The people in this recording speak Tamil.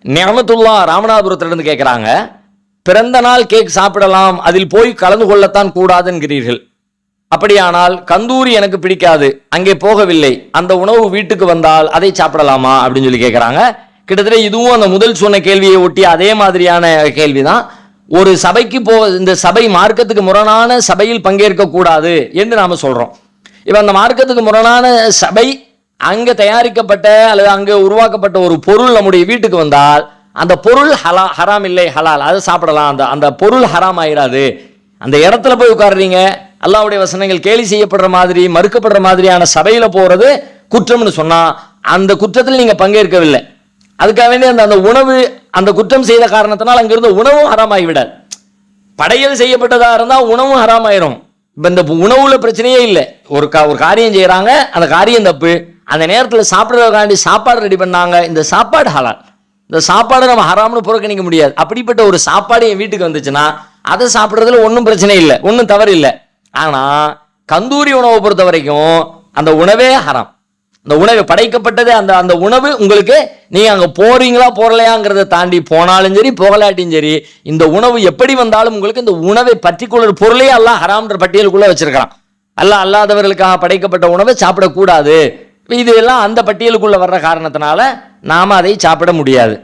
நிஅமத்துல்லா ராமநாதபுரத்திலிருந்து கேட்குறாங்க, பிறந்த நாள் கேக் சாப்பிடலாம், அதில் போய் கலந்து கொள்ளத்தான் கூடாது என்கிறீர்கள். அப்படியானால் கந்தூரி எனக்கு பிடிக்காது, அங்கே போகவில்லை, அந்த உணவு வீட்டுக்கு வந்தால் அதை சாப்பிடலாமா அப்படின்னு சொல்லி கேட்குறாங்க. கிட்டத்தட்ட இதுவும் அந்த முதல் சொன்ன கேள்வியை ஒட்டி அதே மாதிரியான கேள்விதான். ஒரு சபைக்கு இந்த சபை மார்க்கத்துக்கு முரணான சபையில் பங்கேற்க கூடாது என்று நாம சொல்றோம். இப்ப அந்த மார்க்கத்துக்கு முரணான சபை அங்க தயாரிக்கப்பட்ட அல்லது அங்க உருவாக்கப்பட்ட ஒரு பொருள் நம்முடைய வீட்டுக்கு வந்தால் அந்த பொருள் ஹராம் இல்லை, ஹலால், அதை சாப்பிடலாம். அந்த பொருள் ஹராம் ஆயிராது. அந்த இடத்துல போய் உட்கார்றீங்க, அல்லாஹ்வுடைய வசனங்கள் கேலி செய்யப்படுற மாதிரி மறுக்கப்படுற மாதிரியான சபையில போறது குற்றம்னு சொன்னா அந்த குற்றத்தில் நீங்க பங்கேற்கவில்லை. அதுக்காக வேண்டி அந்த உணவு அந்த குற்றம் செய்த காரணத்தினால் அங்கிருந்த உணவும் ஹராமாகிவிடாது. படையல் செய்யப்பட்டதா இருந்தா உணவும் ஹராமாயிரும். இப்ப இந்த உணவுல பிரச்சனையே இல்லை. ஒரு காரியம் செய்யறாங்க, அந்த காரியம் தப்பு, அந்த நேரத்தில் சாப்பிட்றதுக்காண்டி சாப்பாடு ரெடி பண்ணாங்க, இந்த சாப்பாடு ஹலால், இந்த சாப்பாடு நம்ம ஹராம்னு புறக்கணிக்க முடியாது. அப்படிப்பட்ட ஒரு சாப்பாடு என் வீட்டுக்கு வந்துச்சுன்னா அதை சாப்பிட்றதுல ஒன்றும் பிரச்சனை இல்லை, ஒன்றும் தவறு இல்லை. ஆனா கந்தூரி உணவை பொறுத்த வரைக்கும் அந்த உணவே ஹராம். அந்த உணவு படைக்கப்பட்டது அந்த உணவு உங்களுக்கு நீங்க அங்க போறீங்களா போறலையாங்கிறத தாண்டி போனாலும் சரி போகலாட்டியும் சரி இந்த உணவு எப்படி வந்தாலும் உங்களுக்கு இந்த உணவை பற்றி கொள்ளுற பொருளே அல்லாஹ் ஹராம்ன்ற பட்டியலுக்குள்ள வச்சிருக்கான். அல்லாதவர்களுக்காக படைக்கப்பட்ட உணவை சாப்பிடக்கூடாது. இது எல்லாம் அந்த பட்டியலுக்குள்ள வர்ற காரணத்தினால நாம அதை சாப்பிட முடியாது.